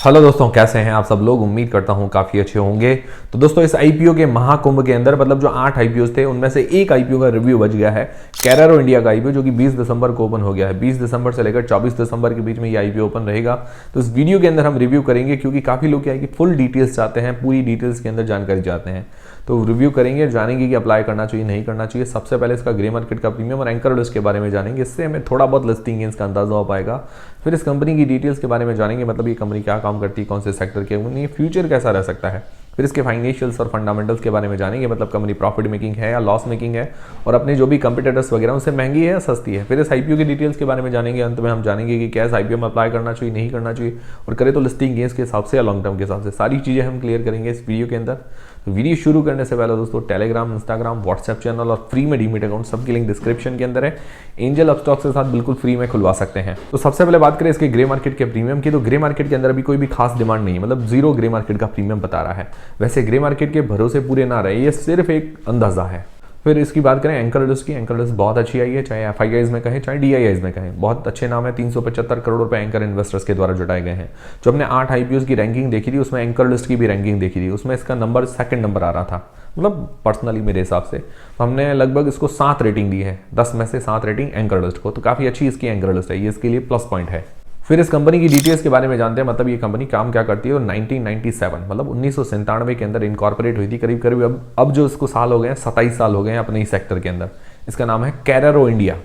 Hello दोस्तों, कैसे हैं आप सब लोग। उम्मीद करता हूं काफ़ी अच्छे होंगे। तो दोस्तों, इस आईपीओ के महाकुंभ के अंदर मतलब जो 8 आईपीओ थे उनमें से एक आईपीओ का रिव्यू बच गया है, कैरेरो इंडिया का आईपीओ, जो कि 20 दिसंबर को ओपन हो गया है। 20 दिसंबर से लेकर 24 दिसंबर के बीच में ये आईपीओ ओपन रहेगा। तो इस वीडियो के अंदर हम रिव्यू करेंगे, क्योंकि काफ़ी लोग क्या है कि फुल डिटेल्स चाहते हैं, पूरी डिटेल्स के अंदर जानकारी चाहते हैं। तो रिव्यू करेंगे, जानेंगे कि अप्लाई करना चाहिए नहीं करना चाहिए। सबसे पहले इसका ग्रे मार्केट का प्रीमियम और एंकर लिस्ट के बारे में जानेंगे, इससे हमें थोड़ा बहुत लिस्टिंग गेन्स का अंदाजा हो पाएगा। फिर इस कंपनी की डिटेल्स के बारे में जानेंगे, मतलब ये कंपनी क्या काम करती है, कौन से सेक्टर के, ये फ्यूचर कैसा रह सकता है। फिर इसके फाइनेंशियल्स और फंडामेंटल्स के बारे में जानेंगे, मतलब कंपनी प्रॉफिट मेकिंग है या लॉस मेकिंग है, और अपने जो भी कंपटीटर्स वगैरह उनसे महंगी है या सस्ती है। फिर इस आईपीओ की डिटेल्स के बारे में जानेंगे। अंत में हम जानेंगे कि क्या इस आईपीओ में अप्लाई करना चाहिए नहीं करना चाहिए, और करें तो लिस्टिंग गेन्स के हिसाब से या लॉन्ग टर्म के हिसाब से। सारी चीज़ें हम क्लियर करेंगे इस वीडियो के अंदर। तो वीडियो शुरू करने से पहले दोस्तों, टेलीग्राम, इंस्टाग्राम, व्हाट्सएप चैनल और फ्री में डीमेट अकाउंट सबकी लिंक डिस्क्रिप्शन के अंदर है। एंजल अपस्टॉक्स के साथ बिल्कुल फ्री में खुलवा सकते हैं। तो सबसे पहले बात करें इसके ग्रे मार्केट के प्रीमियम की। तो ग्रे मार्केट के अंदर अभी कोई भी खास डिमांड नहीं है, मतलब जीरो ग्रे मार्केट का प्रीमियम बता रहा है। वैसे ग्रे मार्केट के भरोसे पूरे ना रहे, ये सिर्फ एक अंदाजा है। फिर इसकी बात करें एंकर लिस्ट की। एंकर लिस्ट बहुत अच्छी आई है, चाहे एफआईआईज में कहें चाहे डीआईआईज में कहें। बहुत अच्छे नाम है। 375 करोड़ रुपए एंकर इन्वेस्टर्स के द्वारा जुटाए गए हैं। जो हमने 8 आईपीओ की रैंकिंग देखी थी, उसमें एंकर लिस्ट की भी रैंकिंग देखी थी, उसमें इसका नंबर 2nd नंबर आ रहा था, मतलब पर्सनली मेरे हिसाब से। तो हमने लगभग इसको 7 रेटिंग दी है, 10 में से 7 रेटिंग एंकर लिस्ट को। तो काफ़ी अच्छी इसकी एंकर लिस्ट है, ये इसके लिए प्लस पॉइंट है। फिर इस कंपनी की डिटेल्स के बारे में जानते हैं, मतलब ये कंपनी काम क्या करती है। और 1997 मतलब 1997 के अंदर इनकॉर्पोरेट हुई थी। करीब करीब अब जो इसको साल हो गए हैं, 27 साल हो गए हैं अपने ही सेक्टर के अंदर। इसका नाम है कैरेरो इंडिया।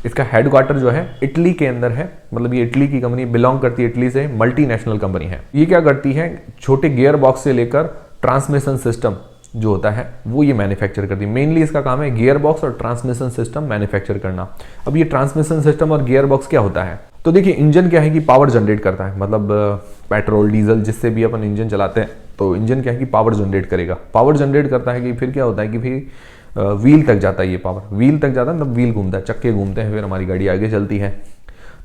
इसका हेडक्वार्टर जो है इटली के अंदर है, मतलब ये इटली की कंपनी, बिलोंग करती है इटली से, मल्टीनेशनल कंपनी है। ये क्या करती है, छोटे गियर बॉक्स से लेकर ट्रांसमिशन सिस्टम जो होता है वो ये मैन्युफैक्चर करती है। मेनली इसका काम है गियर बॉक्स और ट्रांसमिशन सिस्टम मैन्युफैक्चर करना। अब ये ट्रांसमिशन सिस्टम और गियर बॉक्स क्या होता है, तो देखिए इंजन क्या है कि पावर जनरेट करता है, मतलब पेट्रोल डीजल जिससे भी अपन इंजन चलाते हैं, तो इंजन क्या है कि पावर जनरेट करेगा। पावर जनरेट करता है कि फिर क्या होता है कि फिर व्हील तक जाता है। ये पावर व्हील तक जाता है, मतलब व्हील घूमता है, चक्के घूमते हैं, फिर हमारी गाड़ी आगे चलती है।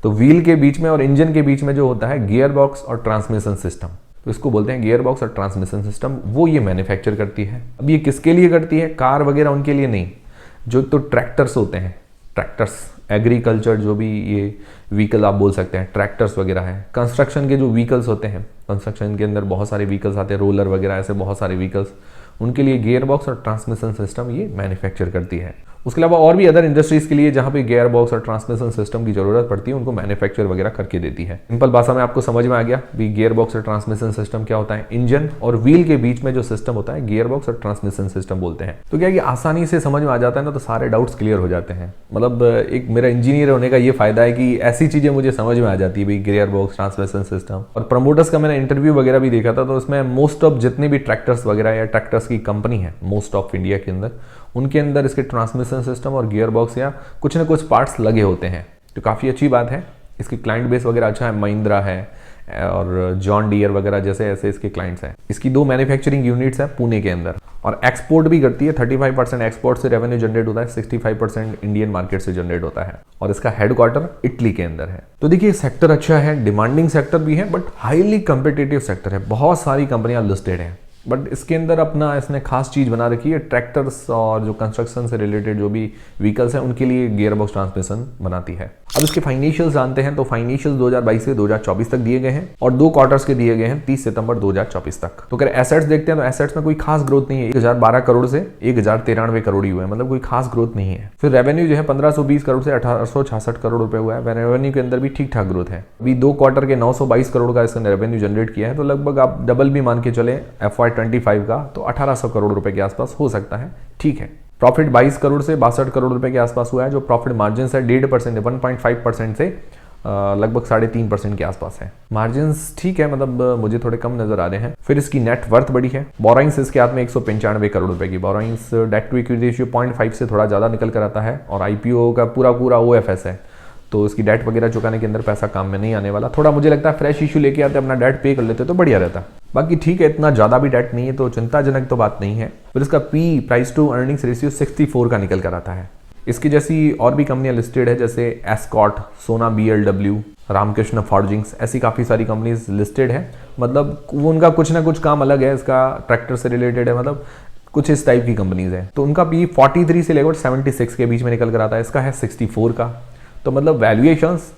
तो व्हील के बीच में और इंजन के बीच में जो होता है गियर बॉक्स और ट्रांसमिशन सिस्टम, तो इसको बोलते हैं गियर बॉक्स और ट्रांसमिशन सिस्टम, वो ये मैन्युफैक्चर करती है। अब ये किसके लिए करती है, कार वगैरह उनके लिए नहीं। जो तो ट्रैक्टर्स होते हैं, ट्रैक्टर्स, एग्रीकल्चर जो भी ये व्हीकल आप बोल सकते हैं, ट्रैक्टर्स वगैरह है। कंस्ट्रक्शन के जो व्हीकल्स होते हैं, कंस्ट्रक्शन के अंदर बहुत सारे व्हीकल्स आते हैं, रोलर वगैरह, ऐसे बहुत सारे व्हीकल्स, उनके लिए गियर बॉक्स और ट्रांसमिशन सिस्टम ये मैन्युफैक्चर करती है। उसके अलावा और भी अदर इंडस्ट्रीज के लिए जहां पे गियर बॉक्स और ट्रांसमिशन सिस्टम की जरूरत पड़ती है, उनको मैन्युफैक्चर वगैरह करके देती है। सिंपल भाषा में आपको समझ में आ गया भी गियर बॉक्स और ट्रांसमिशन सिस्टम क्या होता है। इंजन और व्हील के बीच में जो सिस्टम होता है गियर बॉक्स और ट्रांसमिशन सिस्टम बोलते हैं। तो क्या कि आसानी से समझ में आ जाता है ना, तो सारे डाउट्स क्लियर हो जाते हैं। मतलब एक मेरा इंजीनियर होने का ये फायदा है कि ऐसी चीजें मुझे समझ में आ जाती है भाई, गियर बॉक्स, ट्रांसमिशन सिस्टम। और प्रमोटर्स का मैंने इंटरव्यू वगैरह भी देखा था, तो उसमें मोस्ट ऑफ जितने भी ट्रैक्टर्स वगैरह या ट्रैक्टर्स की कंपनी है मोस्ट ऑफ इंडिया के अंदर, उनके अंदर इसके ट्रांसमिशन सिस्टम और गियर बॉक्स या कुछ ना कुछ पार्ट्स लगे होते हैं। तो काफ़ी अच्छी बात है। इसकी क्लाइंट बेस वगैरह अच्छा है, महिंद्रा है और जॉन डियर वगैरह जैसे ऐसे इसके क्लाइंट्स हैं। इसकी 2 मैन्युफैक्चरिंग यूनिट्स हैं पुणे के अंदर, और एक्सपोर्ट भी करती है। 35% एक्सपोर्ट से रेवेन्यू जनरेट होता है, 65% इंडियन मार्केट से जनरेट होता है, और इसका हेडक्वार्टर इटली के अंदर है। तो देखिए सेक्टर अच्छा है, डिमांडिंग सेक्टर भी है, बट हाईली कम्पिटिटिव सेक्टर है। बहुत सारी कंपनियां लिस्टेड हैं, बट इसके अंदर अपना इसने खास चीज़ बना रखी है, ट्रैक्टर्स और जो कंस्ट्रक्शन से रिलेटेड जो भी व्हीकल्स हैं उनके लिए गियर बॉक्स ट्रांसमिशन बनाती है। अब इसके फाइनेंशियल्स जानते हैं। तो फाइनेंशियल्स 2022 से 2024 तक दिए गए हैं, और 2 क्वार्टर्स के दिए गए हैं 30 सितंबर 2024 तक। तो अगर एसेट्स देखते हैं तो एसेट्स में कोई खास ग्रोथ नहीं है। 1012 करोड़ से 1093 करोड़ ही हुए हैं, मतलब कोई खास ग्रोथ नहीं है। फिर रेवेन्यू जो है 1520 करोड़ से 1866 करोड़ रुपए हुआ है। रेवेन्यू के अंदर भी ठीक ठाक ग्रोथ है। अभी 2 क्वार्टर के 922 करोड़ का इसने रेवेन्यू जनरेट किया है, तो लगभग आप डबल भी मान के चले FY25 का, तो 1800 करोड़ रुपए के आसपास हो सकता है, ठीक है। प्रॉफिट 22 करोड़ से 62 करोड़ रुपए के आसपास हुआ है। जो प्रॉफिट मार्जिन है 1.5% 1.5% से लगभग 3.5% के आसपास है। मार्जिन ठीक है, मतलब मुझे थोड़े कम नजर आ रहे हैं। फिर इसकी नेट वर्थ बड़ी है। बोराइंग्स इसके हाथ में 195 करोड़ रुपए की बोराइंग्स, डेट टू इक्विटी रेशियो 0.5 से थोड़ा ज्यादा निकल कर आता है, और आईपीओ का पूरा OFS है, तो इसकी डेट वगैरह चुकाने के अंदर पैसा काम में नहीं आने वाला। थोड़ा मुझे लगता है फ्रेश इशू लेके आते अपना डेट पे कर लेते तो बढ़िया रहता। बाकी ठीक है, इतना ज़्यादा भी डेट नहीं है, तो चिंताजनक तो बात नहीं है। फिर इसका प्राइस टू अर्निंग्स रेशियो 64 का निकल कर आता है। इसकी जैसी और भी कंपनियां लिस्टेड है, जैसे एस्कॉट, सोना BLW, रामकृष्ण फॉर्जिंग्स, ऐसी काफ़ी सारी कंपनीज लिस्टेड है। मतलब उनका कुछ ना कुछ काम अलग है, इसका ट्रैक्टर से रिलेटेड है, मतलब कुछ इस टाइप की कंपनीज है। तो उनका P 43 से लेकर 76 के बीच में निकल कर आता है, इसका है 64 का। तो मतलब वैल्यूएशंस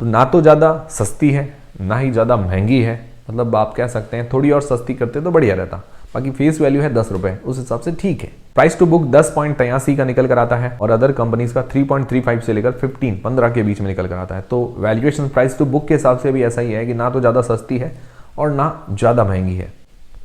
ना तो ज़्यादा सस्ती है ना ही ज़्यादा महंगी है, मतलब आप कह सकते हैं थोड़ी और सस्ती करते तो बढ़िया रहता। बाकी फेस वैल्यू है 10 रुपए, उस हिसाब से ठीक है। प्राइस टू बुक 10.83 का निकल कर आता है और अदर कंपनीज का 3.35 से लेकर 15 के बीच में निकल कर आता है। तो वैल्यूएशन प्राइस टू बुक के हिसाब से भी ऐसा ही है कि ना तो ज़्यादा सस्ती है और ना ज़्यादा महंगी है।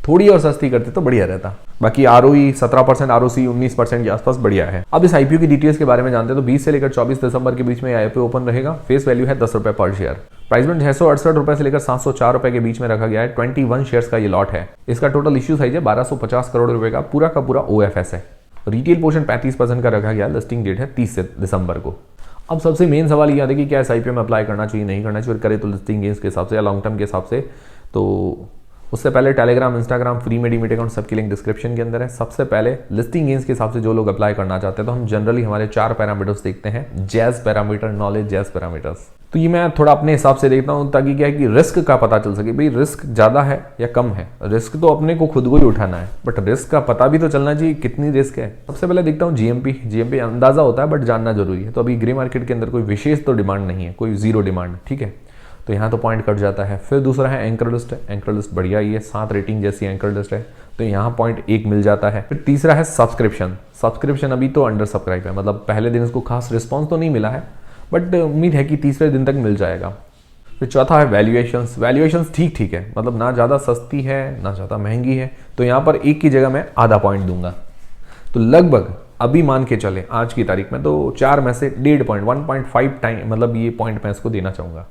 थोड़ी और सस्ती करते तो बढ़िया रहता। बाकी ROE 17%, ROC 19% के आसपास बढ़िया है। अब इस IPO की डिटेल्स के बारे में जानते हैं। तो 20 से लेकर 24 दिसंबर के बीच में IPO ओपन रहेगा। फेस वैल्यू है 10 रुपए पर शेयर। प्राइस में 668 रुपए से लेकर 704 रुपए के बीच में रखा गया है। 21 शेयर्स का ये लॉट है। इसका टोटल इश्यू साइज है 1250 करोड़ रुपए का पूरा OFS है। रिटेल पोर्शन 35% का रखा गया। लिस्टिंग डेट है 30 दिसंबर को। अब सबसे मेन सवाल ये आता है कि क्या इस IPO में अप्लाई करना चाहिए, नहीं करना चाहिए, करे तो लिस्टिंग गेन्स के हिसाब से या लॉन्ग टर्म के हिसाब से। तो उससे पहले टेलीग्राम, इंस्टाग्राम, फ्री में डीमेट अकाउंट सबकी लिंक डिस्क्रिप्शन के अंदर है। सबसे पहले लिस्टिंग गेन्स के हिसाब से जो लोग अप्लाई करना चाहते हैं तो हम जनरली हमारे 4 पैरामीटर्स देखते हैं। Jazz parameter, knowledge, jazz parameters. तो ये मैं थोड़ा अपने हिसाब से देखता हूँ ताकि क्या है कि रिस्क का पता चल सके, भाई रिस्क ज़्यादा है या कम है। रिस्क तो अपने को खुद को ही उठाना है, बट रिस्क का पता भी तो चलना चाहिए कितनी रिस्क है। सबसे पहले देखता हूँ GMP अंदाजा होता है बट जानना जरूरी है। तो अभी ग्रे मार्केट के अंदर कोई विशेष तो डिमांड नहीं है, कोई जीरो डिमांड, ठीक है, तो यहाँ तो पॉइंट कट जाता है। फिर दूसरा है एंकर लिस्ट। एंकर लिस्ट बढ़िया ही है, 7 रेटिंग जैसी एंकर लिस्ट है, तो यहाँ पॉइंट 1 मिल जाता है। फिर तीसरा है सब्सक्रिप्शन अभी तो अंडर सब्सक्राइब है, मतलब पहले दिन इसको खास रिस्पॉन्स तो नहीं मिला है बट उम्मीद है कि तीसरे दिन तक मिल जाएगा। फिर चौथा है वैल्यूएशंस ठीक है, मतलब ना ज़्यादा सस्ती है ना ज़्यादा महंगी है, तो यहाँ पर 1 की जगह मैं आधा पॉइंट दूंगा। तो लगभग अभी मान के चले आज की तारीख में तो 4 में से 1.5 पॉइंट, 1.5 टाइम, मतलब ये पॉइंट मैं इसको देना चाहूँगा।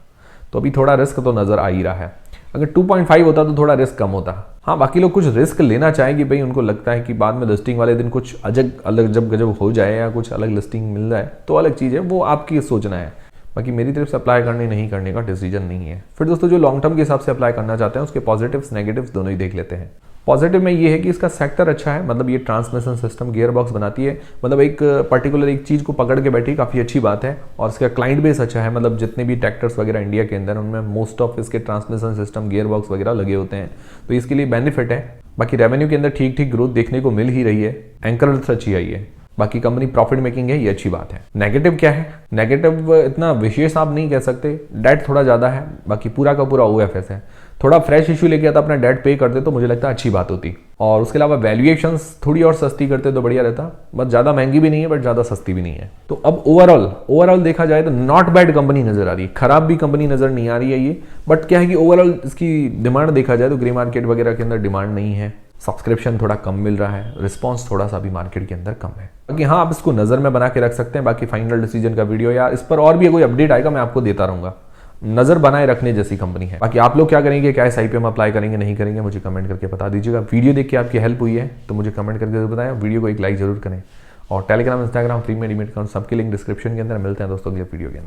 तो अभी थोड़ा रिस्क तो नजर आ ही रहा है। अगर 2.5 होता तो थोड़ा रिस्क कम होता। हाँ, बाकी लोग कुछ रिस्क लेना चाहेंगे, भाई उनको लगता है कि बाद में लिस्टिंग वाले दिन कुछ अलग जब गजब हो जाए या कुछ अलग लिस्टिंग मिल जाए तो अलग चीज़ है, वो आपकी सोचना है। बाकी मेरी तरफ से अप्लाई करने नहीं करने का डिसीजन नहीं है। फिर दोस्तों जो लॉन्ग टर्म के हिसाब से अप्लाई करना चाहते हैं उसके पॉजिटिव्स नेगेटिव्स दोनों ही देख लेते हैं। पॉजिटिव में ये है कि इसका सेक्टर अच्छा है, मतलब ये ट्रांसमिशन सिस्टम गियर बॉक्स बनाती है, मतलब एक पर्टिकुलर एक चीज़ को पकड़ के बैठी, काफ़ी अच्छी बात है। और इसका क्लाइंट बेस अच्छा है, मतलब जितने भी ट्रैक्टर्स वगैरह इंडिया के अंदर उनमें मोस्ट ऑफ इसके ट्रांसमिशन सिस्टम गियर बॉक्स वगैरह लगे होते हैं, तो इसके लिए बेनिफिट है। बाकी रेवेन्यू के अंदर ठीक ग्रोथ देखने को मिल ही रही है। एंकर लिस्ट अच्छी आई है। बाकी कंपनी प्रॉफिट मेकिंग है, ये अच्छी बात है। नेगेटिव क्या है? नेगेटिव इतना विशेष आप नहीं कह सकते, डेट थोड़ा ज़्यादा है, बाकी पूरा का पूरा OFS है। थोड़ा फ्रेश इशू लेके आता अपना डेट पे करते तो मुझे लगता है अच्छी बात होती। और उसके अलावा वैल्यूएशंस थोड़ी और सस्ती करते तो बढ़िया रहता, बट ज़्यादा महंगी भी नहीं है बट ज़्यादा सस्ती भी नहीं है। तो अब ओवरऑल देखा जाए तो नॉट बैड कंपनी नजर आ रही है, खराब भी कंपनी नजर नहीं आ रही है ये। बट क्या है कि ओवरऑल इसकी डिमांड देखा जाए तो ग्रे मार्केट वगैरह के अंदर डिमांड नहीं है, सब्सक्रिप्शन थोड़ा कम मिल रहा है, रिस्पॉन्स थोड़ा सा भी मार्केट के अंदर कम है। बाकी हाँ, आप इसको नजर में बना के रख सकते हैं। बाकी फाइनल डिसीजन का वीडियो या इस पर और भी कोई अपडेट आएगा मैं आपको देता रहूंगा। नजर बनाए रखने जैसी कंपनी है। बाकी आप लोग क्या करेंगे, क्या इस IPO में अप्लाई करेंगे नहीं करेंगे, मुझे कमेंट करके बता दीजिएगा। वीडियो देख के आपकी हेल्प हुई है तो मुझे कमेंट करके जरूर बताएं। वीडियो को एक लाइक जरूर करें और टेलीग्राम, इंस्टाग्राम, फ्री में डीमेट अकाउंट सबकी लिंक डिस्क्रिप्शन के अंदर। मिलते हैं दोस्तों अगले वीडियो के अंदर।